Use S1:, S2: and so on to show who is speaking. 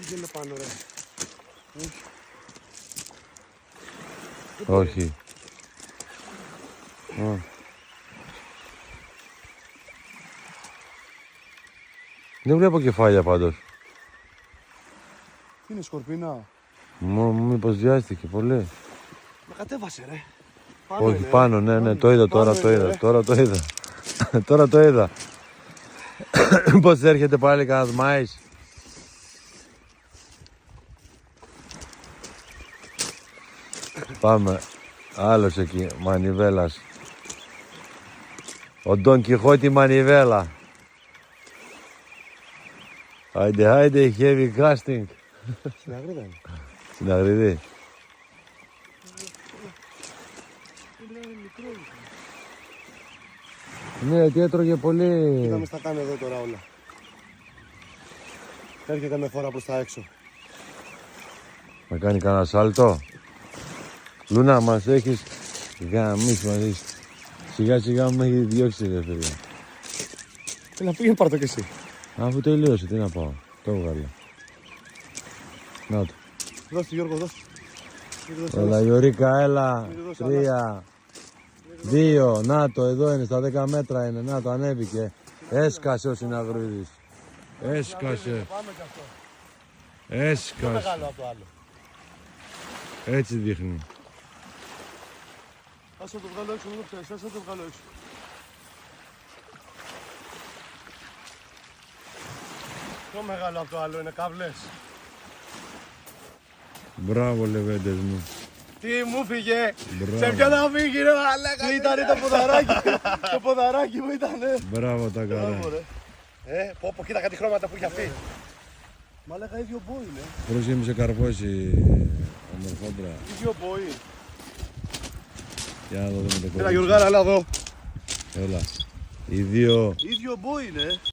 S1: Δεν είναι πάνω ρε.
S2: Όχι. Δεν βλέπω κεφάλια πάντως.
S1: Τι είναι σκορπίνα.
S2: Μήπως βιάστηκε πολύ.
S1: Με κατέβασε ρε.
S2: Όχι
S1: είναι,
S2: πάνω, ναι, το είδα, τώρα το είδα, τώρα το είδα. Τώρα το είδα. Πώς έρχεται πάλι κανένας μάης. Πάμε. Άλλος εκεί, μανιβέλας. Ο Ντον Κιχώτη μανιβέλα. Άιντε, heavy casting.
S1: Στην Αγρίδα είναι.
S2: Στην Αγριδή. Ναι, τι έτρωγε πολύ.
S1: Κοίτα με στα κάνει εδώ τώρα όλα. Έρχεται με φορά προς τα έξω.
S2: Να κάνει κανένα σάλτο. Λούνα, μας έχεις γαμίσει μαζί. Σιγά σιγά μου έχει διώξει ρε φίλε.
S1: Έλα πήγαινε πάρ' το κι εσύ.
S2: Αφού τελείωσε, τι να πάω. Το έβγαλε. Να το.
S1: Δώσ' του Γιώργο, δώσ' του.
S2: Έλα Γιωρίκα, έλα.
S1: Μην του δώσω
S2: 3, 2, να το, εδώ είναι, στα 10 μέτρα είναι. Να το, ανέβηκε. Έσκασε ο Συναγρούδης. Έσκασε.
S1: Πάμε κι αυτό. Πιο
S2: Έσκασε.
S1: μεγάλο από το άλλο.
S2: Έτσι δείχνει.
S1: Ας το βγάλω έξω, μην το ξέρεις, ας το βγάλω έξω. Πιο μεγάλο από το άλλο είναι κάβλες.
S2: Μπράβο λεβέντες μου.
S1: Τι μου φύγε,
S2: Μπράβο.
S1: σε ποιο να φύγει ρε μαλάκα. Τι ήταν το ποδαράκι, το ποδαράκι μου ήτανε.
S2: Μπράβο τα καρά.
S1: Μπράβο ρε. Πω, κοίτα κάτι χρώματα που έχει αυτή. Μαλάκα ίδιο μπόι είναι.
S2: Πρόσεχε μη σε καρφώσει ομορφόντρα.
S1: Ίδιο μπόι.
S2: Για να το δούμε το
S1: Έλα
S2: κόλλο.
S1: Γιωργάρα, έλα εδώ.
S2: Έλα. Οι δύο
S1: Ίδιο μπόι είναι.